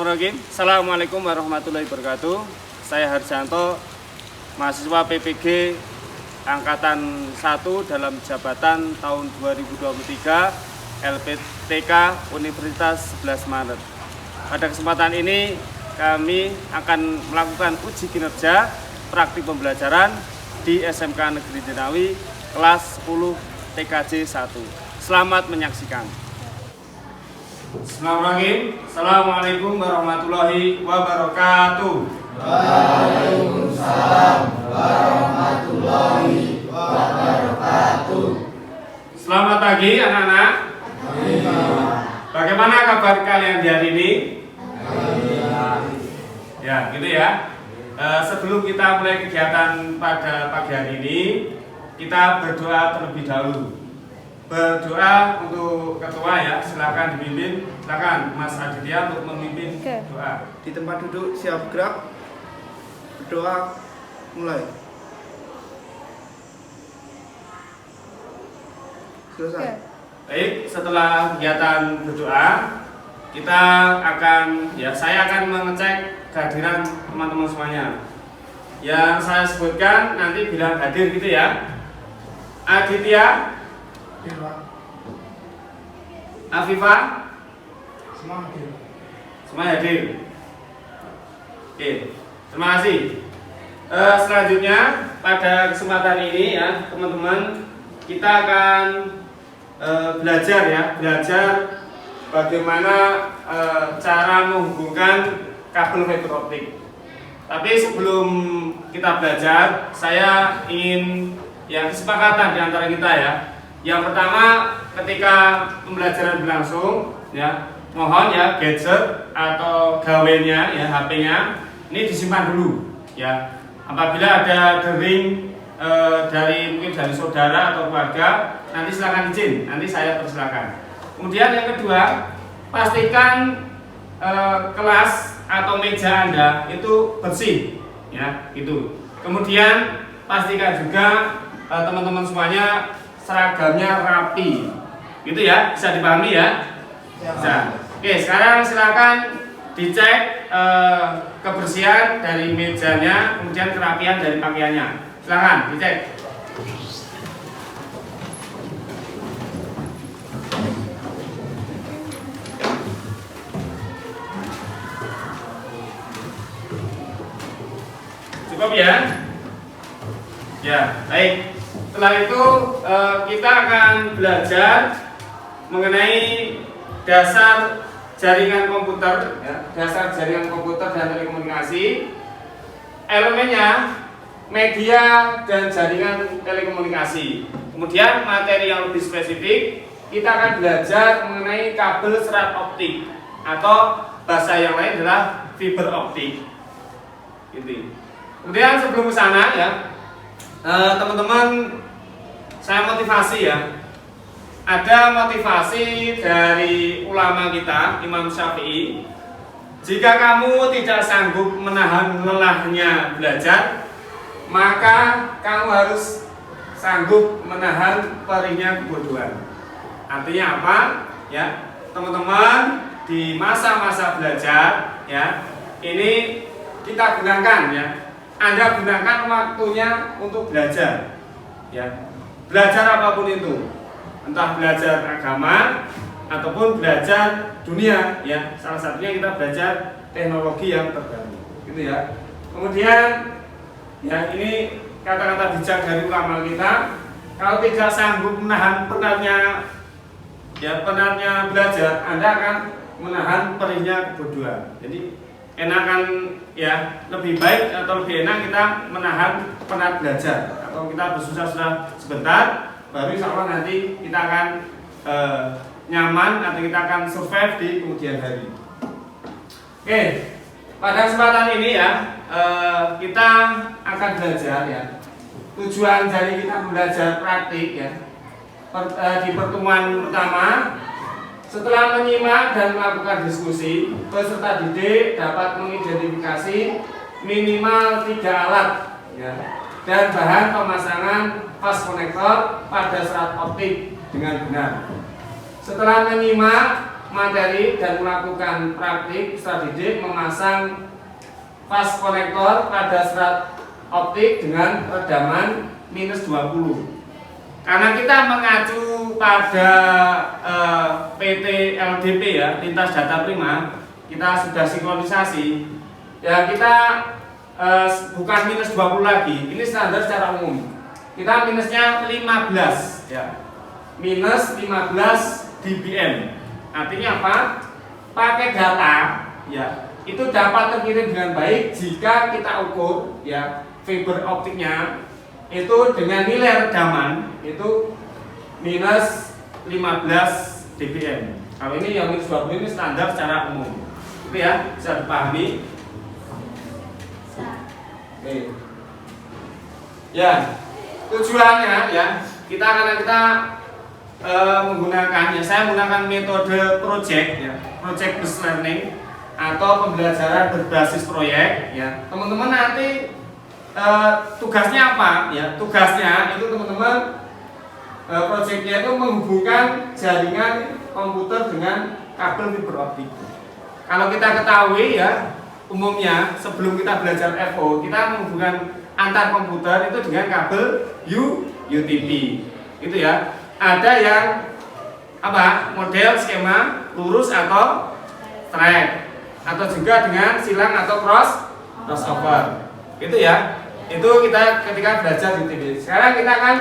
Bismillahirrahmanirrahim. Assalamualaikum warahmatullahi wabarakatuh. Saya Harjanto, mahasiswa PPG Angkatan 1 dalam jabatan tahun 2023 LPTK Universitas 11 Maret. Pada kesempatan ini kami akan melakukan uji kinerja praktik pembelajaran di SMK Negeri Jenawi kelas 10 TKJ 1. Selamat menyaksikan. Bismillahirrahmanirrahim. Assalamualaikum warahmatullahi wabarakatuh. Waalaikumsalam warahmatullahi wabarakatuh. Selamat pagi anak-anak. Bagaimana kabar kalian di hari ini? Ya, gitu ya. Sebelum kita mulai kegiatan pada pagi hari ini, kita berdoa terlebih dahulu. Berdoa untuk ketua ya, silakan dipimpin. Silakan Mas Aditya untuk memimpin doa. Di tempat duduk siap gerak. Berdoa mulai. Selesai. Baik, setelah kegiatan berdoa, kita akan saya akan mengecek kehadiran teman-teman semuanya. Yang saya sebutkan nanti bilang hadir gitu ya. Aditya, Afifah, semua hadir. Oke, terima kasih. Selanjutnya pada kesempatan ini ya teman-teman, kita akan belajar bagaimana cara menghubungkan kabel fiber optik. Tapi sebelum kita belajar, saya ingin kesepakatan di antara kita ya. Yang pertama, ketika pembelajaran berlangsung ya, mohon ya gadget atau gawainya ya, HP-nya ini disimpan dulu ya. Apabila ada dering mungkin dari saudara atau keluarga, nanti silakan izin, nanti saya persilakan. Kemudian yang kedua, pastikan kelas atau meja Anda itu bersih ya, gitu. Kemudian pastikan juga teman-teman semuanya seragamnya rapi, gitu ya, bisa dipahami ya? Bisa. Oke, sekarang silakan dicek kebersihan dari mejanya, kemudian kerapian dari pakaiannya. Silakan dicek. Cukup ya? Ya, baik. Setelah itu kita akan belajar mengenai dasar jaringan komputer, ya, dasar jaringan komputer dan telekomunikasi, elemennya, media dan jaringan telekomunikasi. Kemudian materi yang lebih spesifik, kita akan belajar mengenai kabel serat optik atau bahasa yang lain adalah fiber optik. Gitu. Kemudian sebelum ke sana ya, teman-teman, saya motivasi ya. Ada motivasi dari ulama kita, Imam Syafi'i. Jika kamu tidak sanggup menahan lelahnya belajar, maka kamu harus sanggup menahan perihnya kebodohan. Artinya apa? Ya, teman-teman, di masa-masa belajar ya, ini kita gunakan ya. Anda gunakan waktunya untuk belajar. Ya. Belajar apapun itu, entah belajar agama ataupun belajar dunia ya. Salah satunya kita belajar teknologi yang terbaru, gitu ya. Kemudian ya, ini kata-kata bijak dari ulama kita. Kalau tidak sanggup menahan penatnya belajar, Anda akan menahan perihnya kebodohan. Jadi enakan ya, lebih baik atau lebih enak kita menahan penat belajar, atau kita bersusah-susah sebentar, baru insya Allah nanti kita akan nyaman atau kita akan survive di kemudian hari. Oke, pada kesempatan ini ya, kita akan belajar ya. Tujuan dari kita belajar praktik ya, di pertemuan pertama, setelah menyimak dan melakukan diskusi, peserta didik dapat mengidentifikasi minimal 3 alat ya, dan bahan pemasangan fast connector pada serat optik dengan benar. Setelah menyimak materi dan melakukan praktik secara didik memasang fast konektor pada serat optik dengan redaman minus 20. Karena kita mengacu pada PT LDP ya, lintas data prima, kita sudah sinkronisasi. Ya kita bukan minus 20 lagi, ini standar secara umum. Kita minusnya 15 ya. Minus 15 dBm. Artinya apa? Pakai data ya, itu dapat terkirim dengan baik jika kita ukur ya fiber optiknya itu dengan nilai redaman itu minus 15 dBm. Kalau ini yang minus 20 ini standar secara umum. Itu ya, bisa dipahami? Oke. Ya, tujuannya ya, karena kita menggunakan ya, saya menggunakan metode project ya, project based learning atau pembelajaran berbasis proyek ya. Teman-teman nanti tugasnya apa ya? Tugasnya itu teman-teman proyeknya itu menghubungkan jaringan komputer dengan kabel fiber optik. Kalau kita ketahui ya, umumnya sebelum kita belajar FO, kita menghubungkan antar komputer itu dengan kabel UTP. Itu ya. Ada yang apa? Model skema lurus atau straight, atau juga dengan silang atau crossover. Itu ya. Itu kita ketika belajar UTP. Sekarang kita akan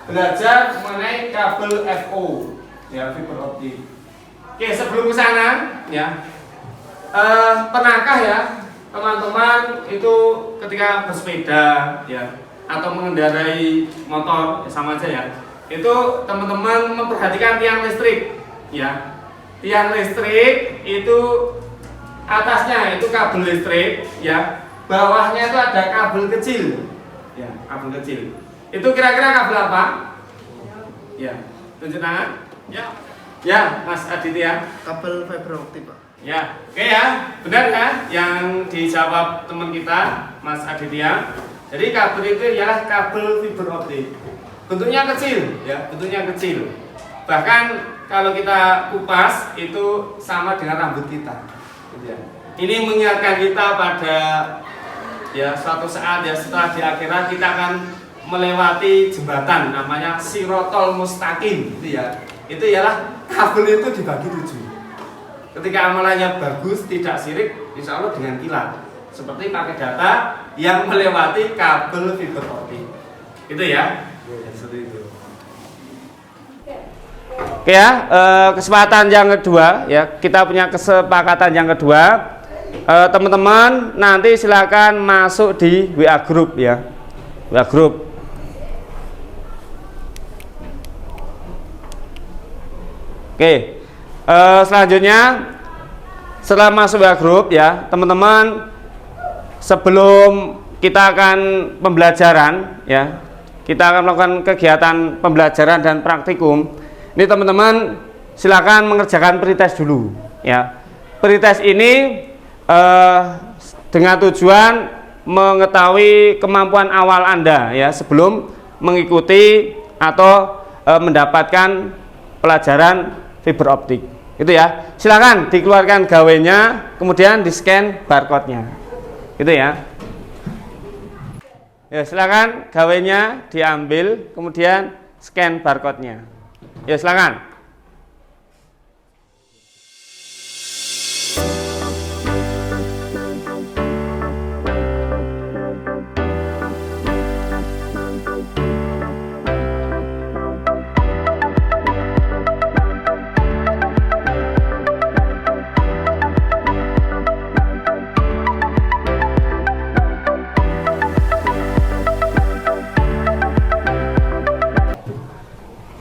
belajar mengenai kabel FO ya, fiber optik. Oke, sebelum ke sana ya, pernahkah ya teman-teman itu ketika bersepeda ya atau mengendarai motor ya, sama aja ya, itu teman-teman memperhatikan tiang listrik ya. Tiang listrik itu atasnya itu kabel listrik ya, bawahnya itu ada kabel kecil ya, kabel kecil. Itu kira-kira kabel apa? Ya, tunjuk tangan. Ya, Mas Aditya. Kabel fiber optik, Pak. Ya, oke ya, benar ya yang dijawab teman kita, Mas Aditya. Jadi kabel itu ialah kabel fiber optik. Bentuknya kecil, ya, bentuknya kecil. Bahkan kalau kita kupas itu sama dengan rambut kita. Gitu ya. Ini mengingatkan kita pada ya suatu saat ya setelah di akhirat kita akan melewati jembatan namanya Sirotol Mustaqim, gitu ya. Itu ialah kabel itu dibagi 7. Ketika amalannya bagus, tidak sirik, insya Allah dengan kilat. Seperti pakai data yang melewati kabel fiber optik. Itu ya. Seperti itu. Oke ya, kesempatan yang kedua ya, kita punya kesepakatan yang kedua. Teman-teman nanti silakan masuk di WA group ya. WA group. Oke, selanjutnya setelah masuk WA group ya, teman-teman sebelum kita akan pembelajaran ya, kita akan melakukan kegiatan pembelajaran dan praktikum. Ini teman-teman silakan mengerjakan pretest dulu ya. Pretest ini dengan tujuan mengetahui kemampuan awal Anda ya sebelum mengikuti atau mendapatkan pelajaran fiber optik. Itu ya. Silakan dikeluarkan gawenya, kemudian di-scan barcode-nya. Itu ya. Ya, silakan gawenya diambil, kemudian scan barcode-nya. Ya, silakan.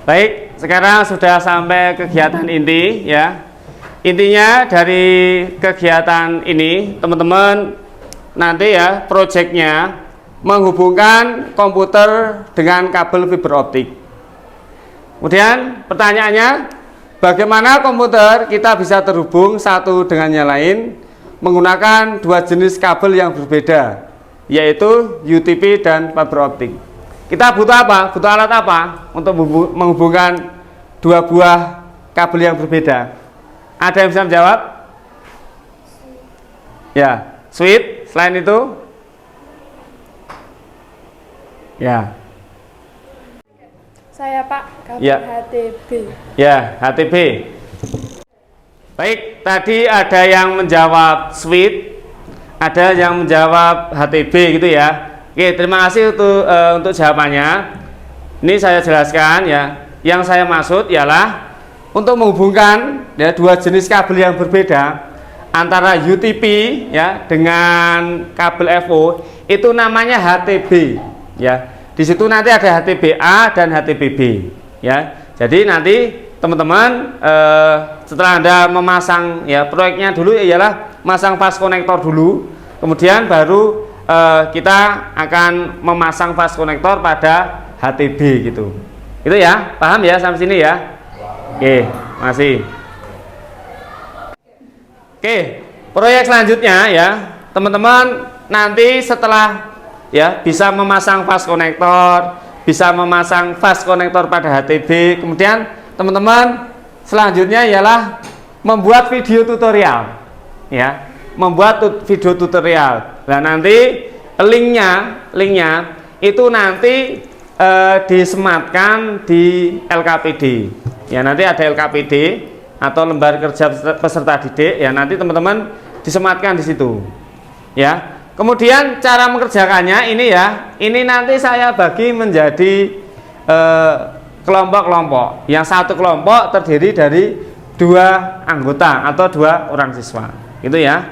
Baik, sekarang sudah sampai kegiatan inti ya. Intinya dari kegiatan ini teman-teman nanti ya proyeknya menghubungkan komputer dengan kabel fiber optik. Kemudian pertanyaannya, bagaimana komputer kita bisa terhubung satu dengan yang lain menggunakan dua jenis kabel yang berbeda, yaitu UTP dan fiber optik. Kita butuh apa? Butuh alat apa untuk menghubungkan dua buah kabel yang berbeda? Ada yang bisa menjawab? Ya, Sweet. Selain itu? Ya. Saya Pak, kabel Ya. HTB. Ya, HTB. Baik, tadi ada yang menjawab Sweet, ada yang menjawab HTB gitu ya. Oke, terima kasih untuk jawabannya. Ini saya jelaskan ya. Yang saya maksud ialah untuk menghubungkan ya dua jenis kabel yang berbeda antara UTP ya dengan kabel FO itu namanya HTB ya. Di situ nanti ada HTBA dan HTBB ya. Jadi nanti teman-teman setelah Anda memasang ya, proyeknya dulu ialah masang fast connector dulu, kemudian baru kita akan memasang fast connector pada HTB gitu. Itu ya, paham ya sampai sini ya? Oke, masih. Oke, proyek selanjutnya ya, teman-teman nanti setelah ya bisa memasang fast connector, bisa memasang fast connector pada HTB, kemudian teman-teman selanjutnya ialah membuat video tutorial ya, membuat video tutorial. Nah, nanti linknya itu nanti disematkan di LKPD ya, nanti ada LKPD atau lembar kerja peserta didik ya, nanti teman-teman disematkan di situ ya. Kemudian cara mengerjakannya ini ya, ini nanti saya bagi menjadi kelompok-kelompok. Yang satu kelompok terdiri dari 2 anggota atau 2 orang siswa gitu ya.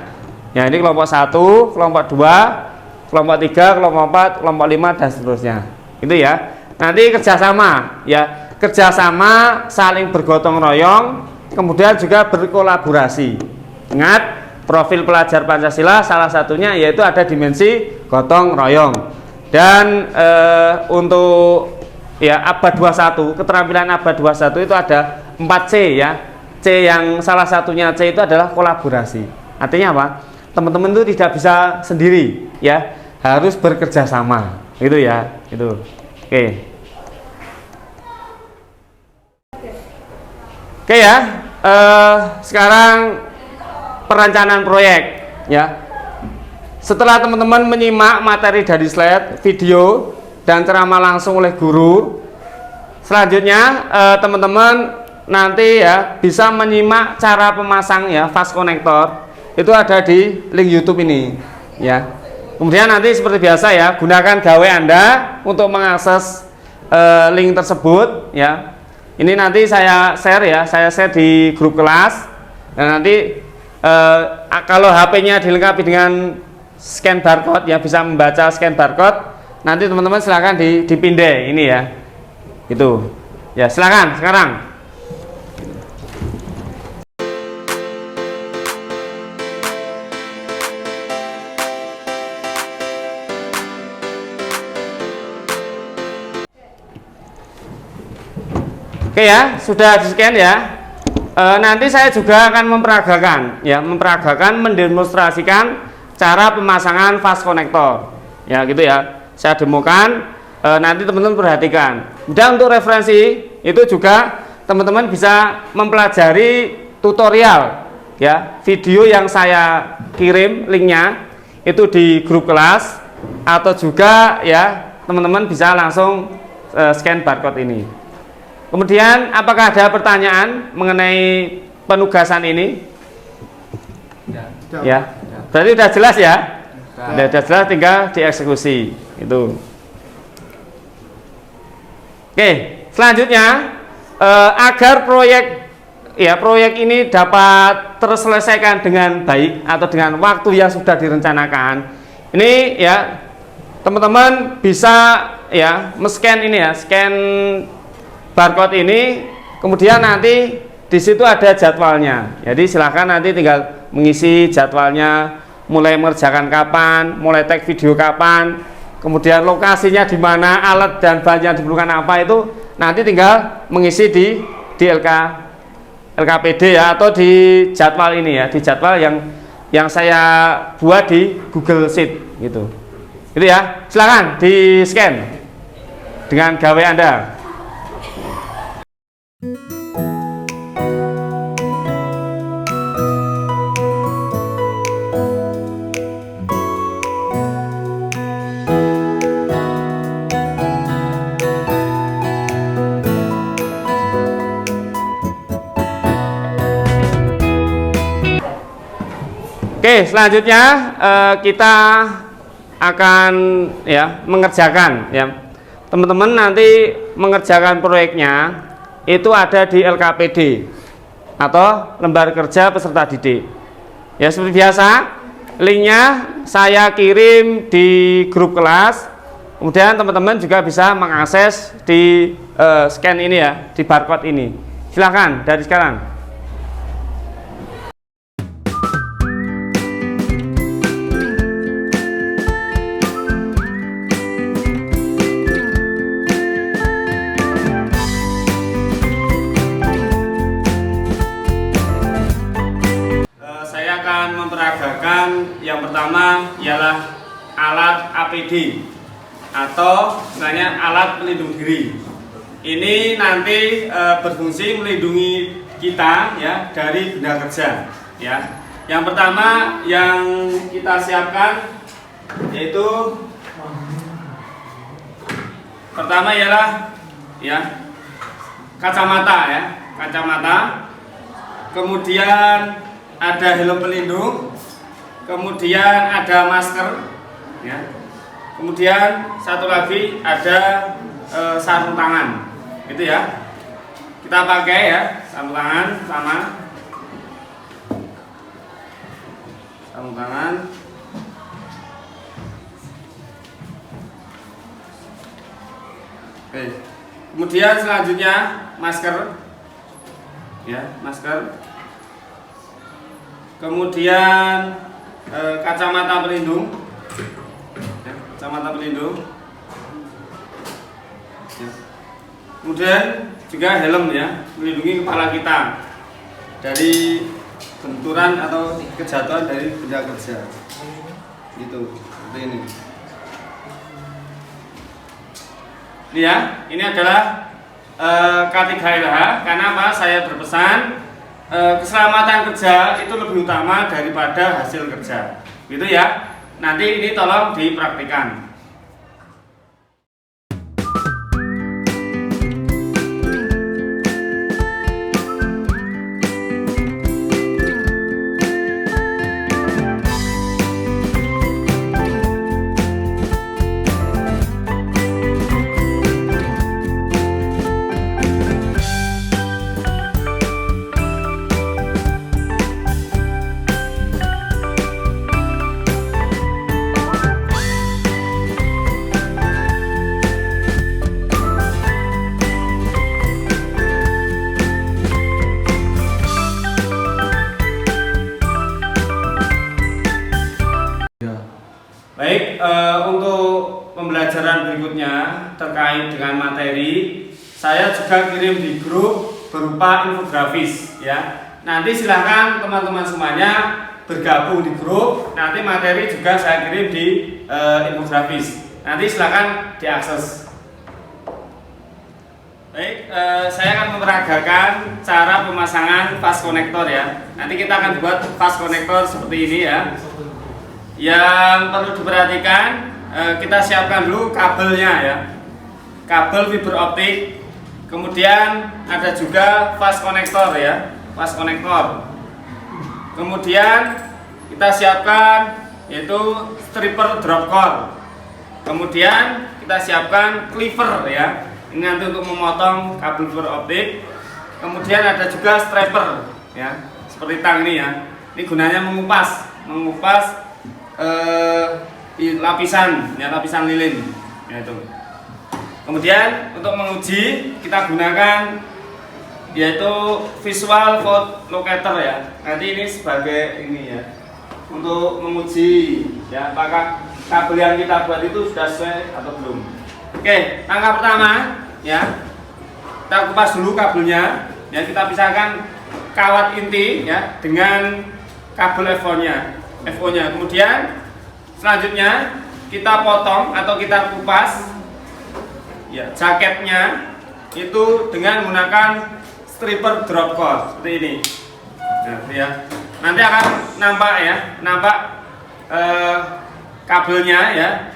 Ya, ini kelompok 1, kelompok 2, kelompok 3, kelompok 4, kelompok 5 dan seterusnya itu ya. Nanti kerjasama ya, kerjasama saling bergotong royong, kemudian juga berkolaborasi. Ingat, profil pelajar Pancasila salah satunya yaitu ada dimensi gotong royong. Dan untuk ya abad 21, keterampilan abad 21 itu ada 4C ya. C yang salah satunya C itu adalah kolaborasi. Artinya apa? Teman-teman itu tidak bisa sendiri ya, harus bekerja sama. Gitu ya, itu. Oke. Oke ya. Sekarang perencanaan proyek ya. Setelah teman-teman menyimak materi dari slide, video dan ceramah langsung oleh guru, selanjutnya teman-teman nanti ya bisa menyimak cara pemasang ya fast connector. Itu ada di link YouTube ini ya. Kemudian nanti seperti biasa ya, gunakan gawai Anda untuk mengakses link tersebut ya. Ini nanti saya share ya, saya share di grup kelas. Dan nanti kalau HP-nya dilengkapi dengan scan barcode ya, bisa membaca scan barcode, nanti teman-teman silakan dipindai ini ya. Itu. Ya, silakan sekarang. Oke ya, sudah di scan ya. Nanti saya juga akan memperagakan, mendemonstrasikan cara pemasangan fast connector. Ya gitu ya. Saya demokan, nanti teman-teman perhatikan. Dan untuk referensi itu juga teman-teman bisa mempelajari tutorial ya, video yang saya kirim linknya itu di grup kelas, atau juga ya teman-teman bisa langsung scan barcode ini. Kemudian apakah ada pertanyaan mengenai penugasan ini? Ya, berarti sudah jelas ya? Sudah jelas, tinggal dieksekusi itu. Oke, selanjutnya agar proyek ini dapat terselesaikan dengan baik atau dengan waktu yang sudah direncanakan. Ini ya teman-teman bisa ya men-scan ini ya, scan barcode ini, kemudian nanti di situ ada jadwalnya. Jadi silahkan nanti tinggal mengisi jadwalnya, mulai mengerjakan kapan, mulai tag video kapan, kemudian lokasinya di mana, alat dan bahan yang diperlukan apa, itu nanti tinggal mengisi di LKPD ya, atau di jadwal ini ya, di jadwal yang saya buat di Google Sheet gitu. Itu ya, silahkan di scan dengan gawai Anda. Oke, selanjutnya kita akan ya mengerjakan ya. Teman-teman nanti mengerjakan proyeknya itu ada di LKPD atau Lembar Kerja Peserta Didik. Ya seperti biasa, linknya saya kirim di grup kelas. Kemudian teman-teman juga bisa mengakses di scan ini ya, di barcode ini. Silahkan dari sekarang. Memperagakan yang pertama ialah alat APD atau sebenarnya alat pelindung diri. Ini nanti berfungsi melindungi kita ya dari benda kerja ya. Yang pertama yang kita siapkan yaitu pertama ialah ya kacamata ya, kacamata. Kemudian ada helm pelindung, kemudian ada masker, ya. Kemudian satu lagi ada sarung tangan, gitu ya. Kita pakai ya sarung tangan sama sarung tangan. Oke. Kemudian selanjutnya masker, ya masker. Kemudian kacamata pelindung ya, kacamata pelindung ya. Kemudian juga helm ya, melindungi kepala kita dari benturan atau kejatuhan dari benda kerja gitu, seperti ini ya. Ini adalah K3LH. karena apa? Saya berpesan keselamatan kerja itu lebih utama daripada hasil kerja, gitu ya. Nanti ini tolong dipraktikkan. Baik, untuk pembelajaran berikutnya terkait dengan materi, saya juga kirim di grup berupa infografis ya. Nanti silahkan teman-teman semuanya bergabung di grup. Nanti materi juga saya kirim di infografis. Nanti silahkan diakses. Baik, saya akan memeragakan cara pemasangan fast connector ya. Nanti kita akan buat fast connector seperti ini ya. Yang perlu diperhatikan, kita siapkan dulu kabelnya ya, kabel fiber optik. Kemudian ada juga fast connector ya, fast connector. Kemudian kita siapkan yaitu stripper drop core. Kemudian kita siapkan cleaver ya, ini nanti untuk memotong kabel fiber optik. Kemudian ada juga strapper ya, seperti tang ini ya. Ini gunanya mengupas lapisan ya, lapisan lilin ya itu. Kemudian untuk menguji kita gunakan yaitu visual fault locator ya. Nanti ini sebagai ini ya, untuk menguji ya apakah kabel yang kita buat itu sudah sesuai atau belum. Oke, langkah pertama ya, kita kupas dulu kabelnya ya. Kita pisahkan kawat inti ya dengan kabel FO-nya. Kemudian selanjutnya kita potong atau kita kupas ya jaketnya itu dengan menggunakan stripper drop core seperti ini. Nah, ya. Nanti akan nampak kabelnya ya,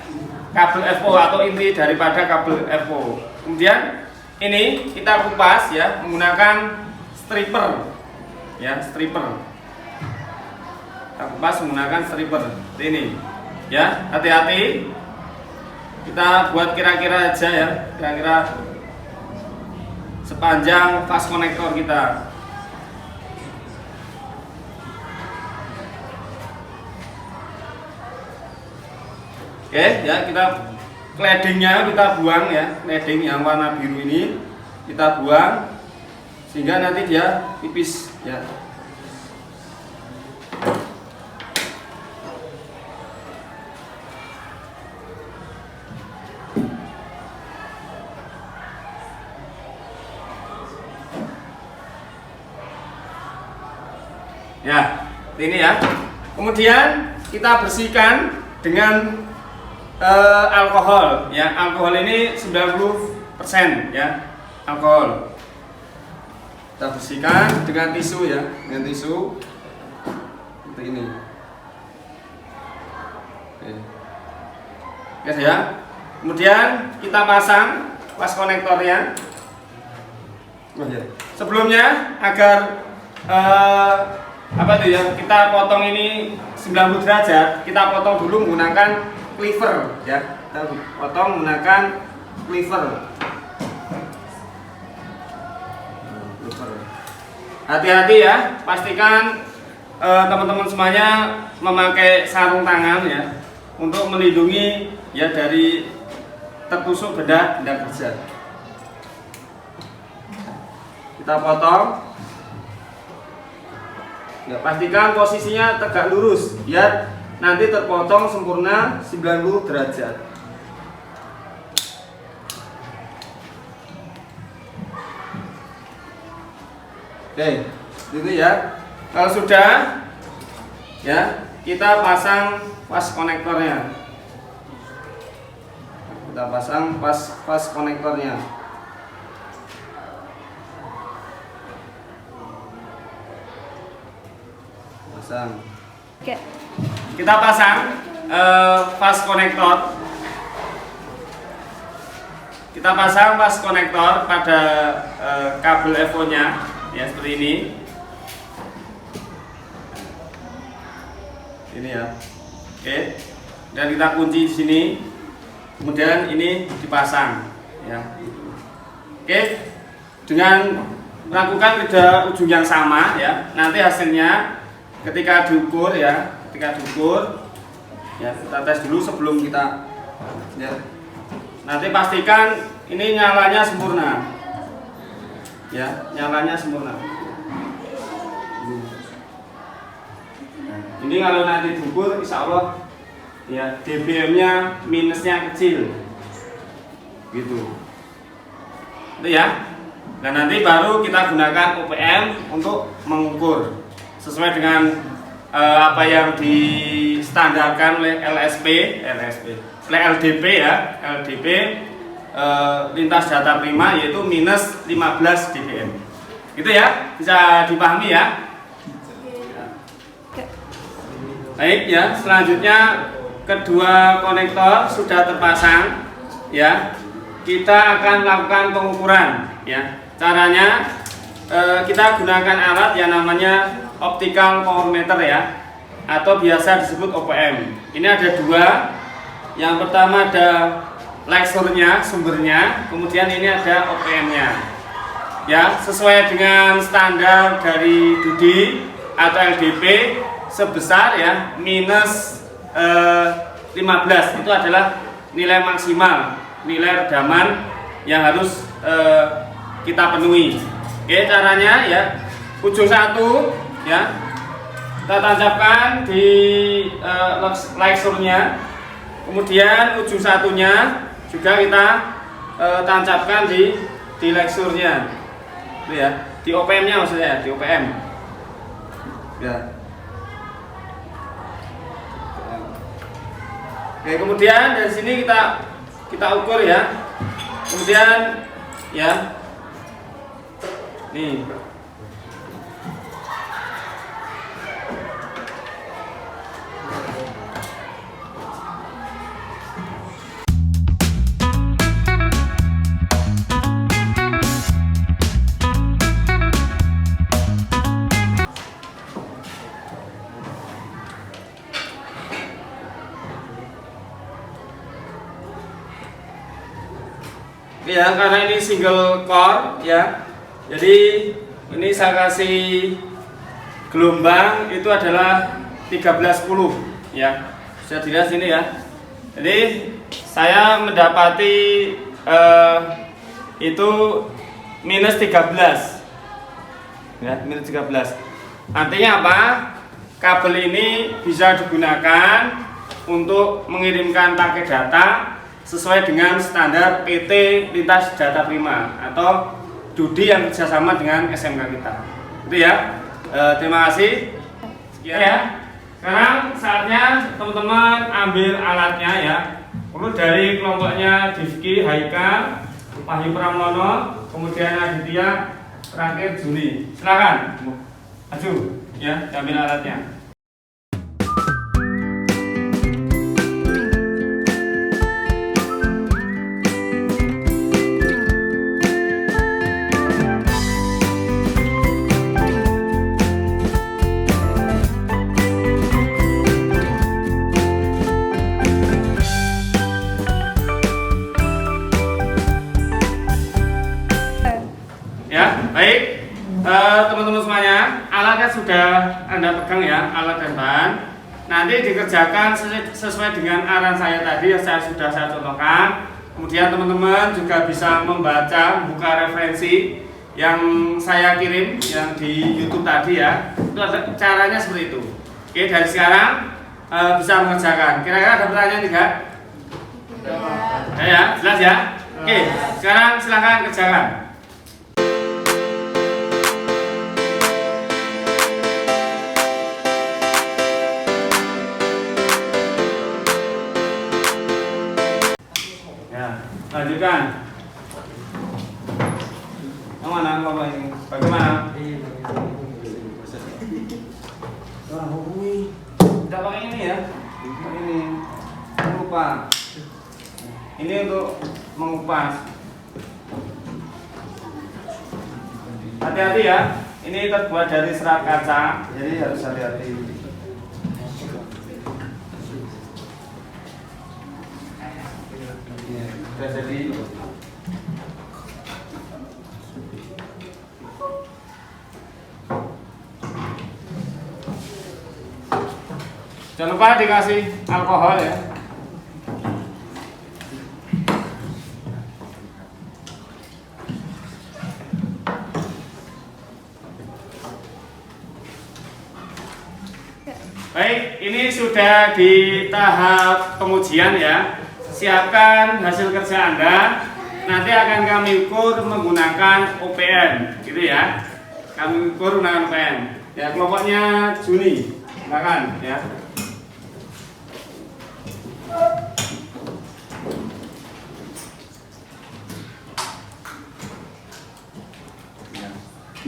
kabel FO atau inti daripada kabel FO. Kemudian ini kita kupas ya menggunakan stripper ya, stripper. kita kupas menggunakan striper seperti ini ya. Hati-hati, kita buat kira-kira aja ya, kira-kira sepanjang fast connector kita. Oke ya, kita claddingnya kita buang ya, cladding yang warna biru ini kita buang sehingga nanti dia tipis ya. Ya, ini ya. Kemudian kita bersihkan dengan alkohol ya. Alkohol ini 90% ya, alkohol. Kita bersihkan dengan tisu ya, dengan tisu seperti ini. Oke ya. Kemudian kita pasang fast konektornya. Sebelumnya agar apa tuh ya, kita potong ini 90 derajat, kita potong dulu menggunakan cleaver ya. Kita potong menggunakan cleaver. Hati-hati ya, pastikan teman-teman semuanya memakai sarung tangan ya, untuk melindungi ya dari tertusuk benda kerja. Kita potong. Ya, pastikan posisinya tegak lurus biar nanti terpotong sempurna 90 derajat. Oke, gitu ya. Kalau sudah ya, kita pasang fast konektornya. Kita pasang fast konektornya. Pasang. Oke. Kita pasang fast konektor. Kita pasang fast konektor pada kabel EVO-nya ya, seperti ini. Ini ya. Oke. Dan kita kunci di sini. Kemudian ini dipasang ya. Oke. Dengan melakukan pada ujung yang sama ya, nanti hasilnya ketika diukur ya, kita tes dulu sebelum kita ya. Nanti pastikan ini nyalanya sempurna ya, nyalanya sempurna. Ini kalau nanti diukur insya Allah ya, dBm nya minusnya kecil gitu itu ya. Dan nanti baru kita gunakan OPM untuk mengukur sesuai dengan apa yang distandarkan oleh LDP ya, LDP lintas data prima, yaitu minus 15 dBm. Gitu ya, bisa dipahami ya. Baik ya, selanjutnya kedua konektor sudah terpasang ya. Kita akan melakukan pengukuran ya. Caranya kita gunakan alat yang namanya optical power meter ya, atau biasa disebut OPM. Ini ada dua. Yang pertama ada leksurnya, sumbernya, kemudian ini ada OPM-nya. Ya, sesuai dengan standar dari DUDI atau LDP sebesar ya minus 15 itu adalah nilai maksimal, nilai redaman yang harus kita penuhi. Oke, caranya ya, ujung satu ya kita tancapkan di leksurnya, kemudian ujung satunya juga kita tancapkan di leksurnya itu ya, di OPM nya maksudnya, di OPM ya. Oke, kemudian dari sini kita ukur ya, kemudian ya nih. ya, karena ini single core ya. Jadi ini saya kasih gelombang itu adalah 1310 ya. Bisa dilihat sini ya. Jadi saya mendapati itu minus 13 ya, minus 13. Artinya apa? Kabel ini bisa digunakan untuk mengirimkan paket data sesuai dengan standar PT Lintas Data Prima atau DUDI yang kerjasama dengan SMK kita. Itu ya. Terima kasih. Sekian ya. Sekarang saatnya teman-teman ambil alatnya ya. Perlu dari kelompoknya Difki, Haikal, Wahyu Pramono, kemudian Aditya, terakhir Juni. Silakan. Maju ya, ambil alatnya. Ya, baik. Teman-teman semuanya, alatnya sudah Anda pegang ya, alat dan bahan. Nanti dikerjakan sesuai dengan arahan saya tadi yang sudah saya contohkan. Kemudian teman-teman juga bisa membaca, buka referensi yang saya kirim yang di YouTube tadi ya. Itu ada caranya seperti itu. Oke, dari sekarang bisa mengerjakan. Kira-kira ada pertanyaan tidak? Ya, jelas ya. Oke, sekarang silakan kerjakan. Lanjutkan. Yang mana kelompok ini? Bagaimana? Tidak pakai ini ya. Pakai ini. Lupa. Ini untuk mengupas. Hati-hati ya. Ini terbuat dari serat kaca, jadi harus hati-hati. Jadi jangan lupa dikasih alkohol ya. Baik, ini sudah di tahap pengujian ya. Siapkan hasil kerja Anda, nanti akan kami ukur menggunakan OPM, gitu ya. Kami ukur menggunakan OPM. Ya, kelompoknya Juni, silakan ya.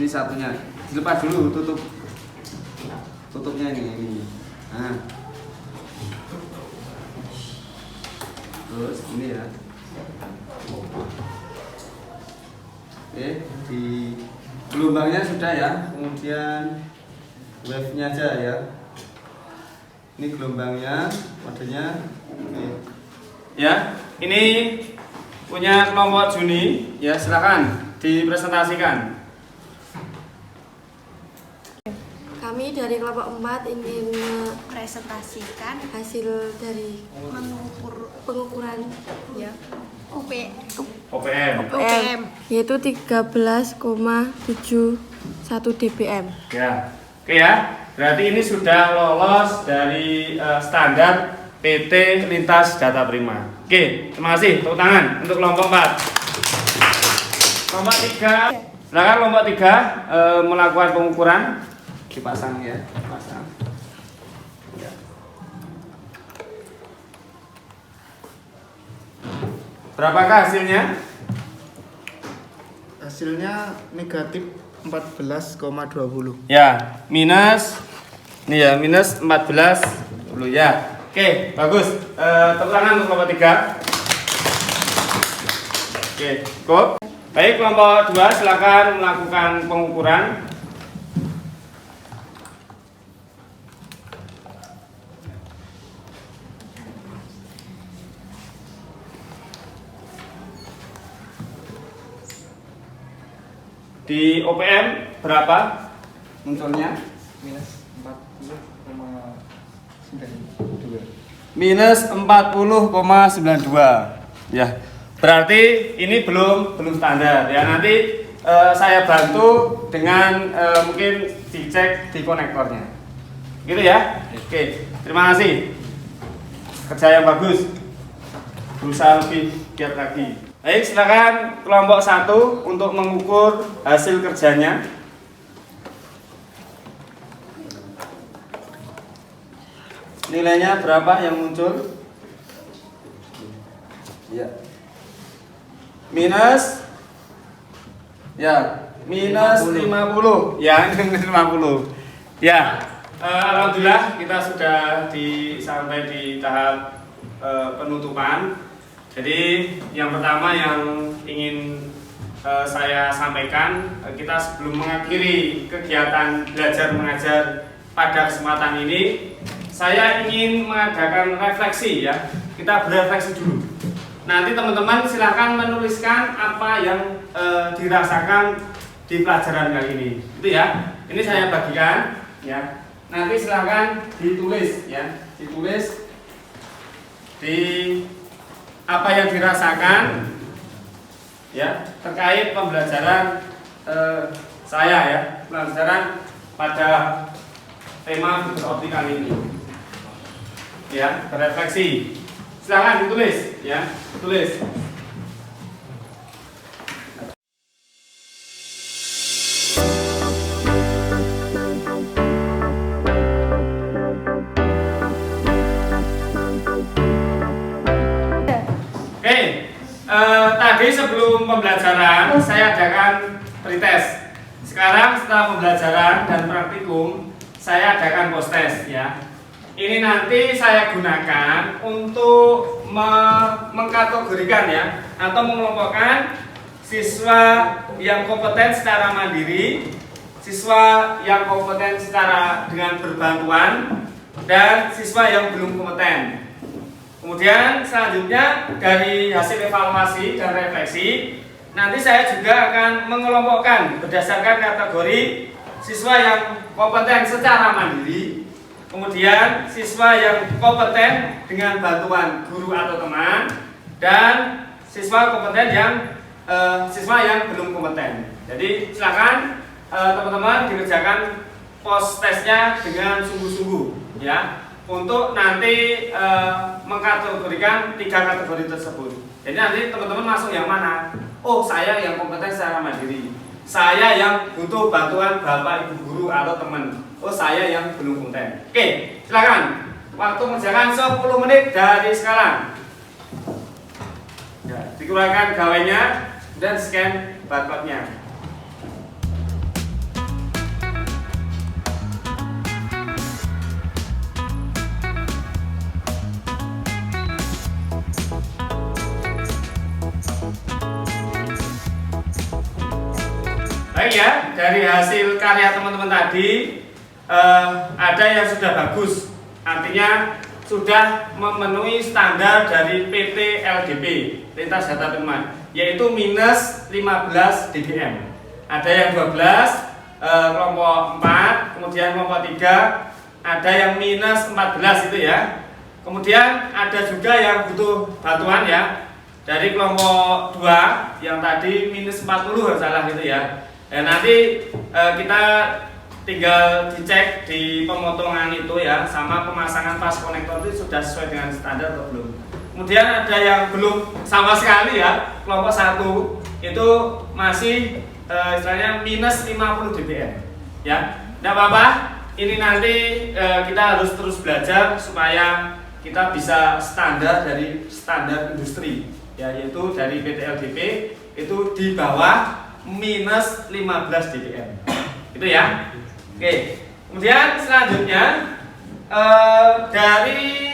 Ini satunya, dilepas dulu, tutupnya ini. Nah. Terus ini ya. Oke, di gelombangnya sudah ya. Kemudian wave-nya aja ya. Ini gelombangnya, modenya. Oke. Ya, ini punya kelompok Juni. Ya, silakan dipresentasikan. Kami dari kelompok 4 ingin presentasikan hasil dari pengukuran ya OPM. OPM yaitu 13,71 dBm. Ya, oke ya. Berarti ini sudah lolos dari standar PT Lintas Data Prima. Oke, terima kasih. Tepuk tangan untuk kelompok 4. Kelompok 3, silakan kelompok 3 melakukan pengukuran. Dipasang ya, pasang. Ya. Berapakah hasilnya? Hasilnya negatif 14,20. Ya, minus. Ini ya, minus 14,20 ya. Oke, bagus. Tepuk tangan untuk kelompok 3. Oke, cukup. Baik, kelompok 2 silakan melakukan pengukuran. Di OPM berapa munculnya? Minus 40,92. Minus 40,92. Ya. Berarti ini belum standar ya. Nanti saya bantu dengan mungkin dicek di konektornya. Gitu ya. Oke, terima kasih. Kerja yang bagus. Berusaha lebih giat lagi. Baik, silakan kelompok 1 untuk mengukur hasil kerjanya. Nilainya berapa yang muncul? Ya. Minus minus 50. Ya, minus 50. Ya. Alhamdulillah kita sudah sampai di tahap penutupan. Jadi yang pertama yang ingin saya sampaikan, kita sebelum mengakhiri kegiatan belajar mengajar pada kesempatan ini, saya ingin mengadakan refleksi ya. Kita berefleksi dulu. Nanti teman-teman silahkan menuliskan apa yang dirasakan di pelajaran kali ini. Itu ya. Ini saya bagikan ya. Nanti silahkan ditulis ya. Ditulis di apa yang dirasakan ya terkait pembelajaran saya ya. Pelajaran pada tema fiber optik kali ini. Ya, berefleksi. Silakan ditulis ya, tulis. Tadi sebelum pembelajaran saya adakan pretest. Sekarang setelah pembelajaran dan praktikum saya adakan post test ya. Ini nanti saya gunakan untuk mengkategorikan ya, atau mengelompokkan siswa yang kompeten secara mandiri, siswa yang kompeten secara dengan berbantuan, dan siswa yang belum kompeten. Kemudian selanjutnya dari hasil evaluasi dan refleksi, nanti saya juga akan mengelompokkan berdasarkan kategori siswa yang kompeten secara mandiri, kemudian siswa yang kompeten dengan bantuan guru atau teman, dan siswa kompeten siswa yang belum kompeten. Jadi silakan teman-teman dikerjakan post testnya dengan sungguh-sungguh ya, untuk nanti mengkategorikan 3 kategori tersebut. Jadi nanti teman-teman masuk yang mana? Oh, saya yang kompeten secara mandiri, saya yang butuh bantuan bapak ibu guru atau teman, oh saya yang belum kompeten. Oke, silakan. Waktu mengerjakan 10 menit dari sekarang. Ya, dikeluarkan gawainya dan scan barcode-nya. Baik ya, dari hasil karya teman-teman tadi ada yang sudah bagus, artinya sudah memenuhi standar dari PT LDP, lintas data teman, yaitu minus 15 dBm. Ada yang 12, kelompok 4, kemudian kelompok 3, ada yang minus 14 itu ya. Kemudian ada juga yang butuh bantuan ya, dari kelompok 2 yang tadi minus 40 salah gitu ya. Dan nanti kita tinggal dicek di pemotongan itu ya, sama pemasangan pas konektor itu sudah sesuai dengan standar atau belum. Kemudian ada yang belum sama sekali ya, kelompok 1 itu masih istilahnya minus 50 dBm ya. Tidak apa-apa, ini nanti kita harus terus belajar supaya kita bisa standar dari standar industri ya, yaitu dari PT LDP itu di bawah minus 15 dBm itu ya. Oke, kemudian selanjutnya dari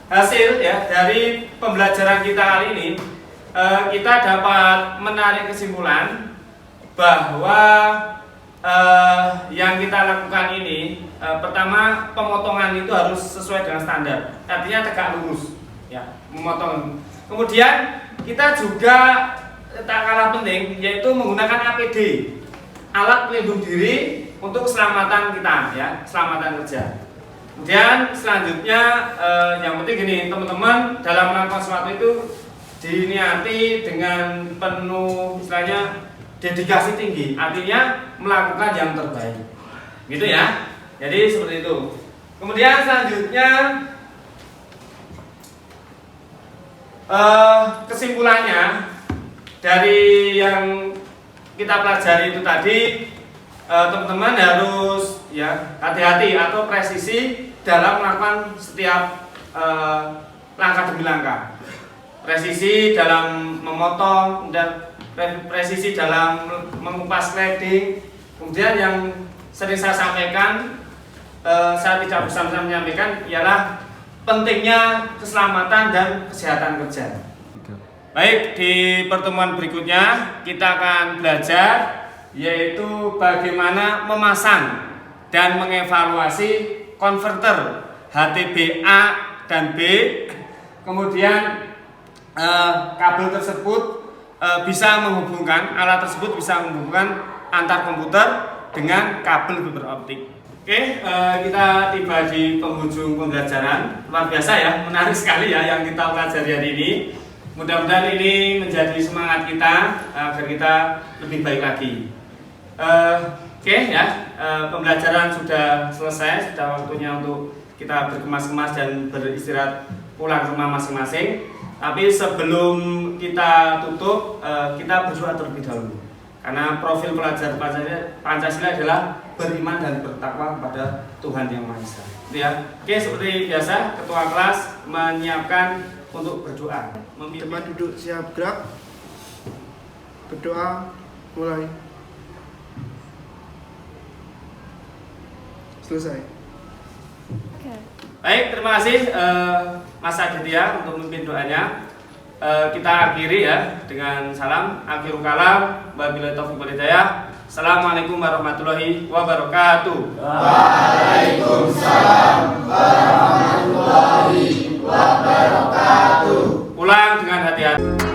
hasil ya, dari pembelajaran kita kali ini kita dapat menarik kesimpulan bahwa yang kita lakukan ini pertama, pemotongan itu harus sesuai dengan standar, artinya tegak lurus ya, memotong. Kemudian kita juga tak kalah penting, yaitu menggunakan APD alat pelindung diri untuk keselamatan kita ya, keselamatan kerja. Kemudian selanjutnya yang penting gini teman-teman, dalam melakukan sesuatu itu diniati dengan penuh istilahnya dedikasi tinggi, artinya melakukan yang terbaik, gitu ya. Jadi seperti itu. Kemudian selanjutnya kesimpulannya dari yang kita pelajari itu tadi, teman-teman harus ya hati-hati atau presisi dalam melakukan setiap langkah demi langkah. Presisi dalam memotong dan presisi dalam mengupas cladding. Kemudian yang sering saya sampaikan, saya tidak bisa menyampaikan ialah pentingnya keselamatan dan kesehatan kerja. Baik, di pertemuan berikutnya kita akan belajar yaitu bagaimana memasang dan mengevaluasi konverter HTB A dan B. Kemudian kabel tersebut bisa menghubungkan, alat tersebut bisa menghubungkan antar komputer dengan kabel fiber optik. Oke, kita tiba di penghujung pembelajaran. Luar biasa ya, menarik sekali ya yang kita pelajari hari ini. Mudah-mudahan ini menjadi semangat kita agar kita lebih baik lagi. Oke ya, pembelajaran sudah selesai, sudah waktunya untuk kita berkemas-kemas dan beristirahat pulang ke rumah masing-masing. Tapi sebelum kita tutup, kita berdoa terlebih dahulu. Karena profil pelajar Pancasila adalah beriman dan bertakwa kepada Tuhan Yang Maha Esa. Ya. Oke, seperti biasa, ketua kelas menyiapkan untuk berdoa. Teman duduk siap gerak. Berdoa mulai. Selesai. Baik, terima kasih Mas Aditya untuk memimpin doanya. Kita akhiri ya dengan salam akhirul kalam wabillahi taufiq wal hidayah. Assalamualaikum warahmatullahi wabarakatuh. Waalaikumsalam warahmatullahi wabarakatuh. Pulang dengan hati-hati.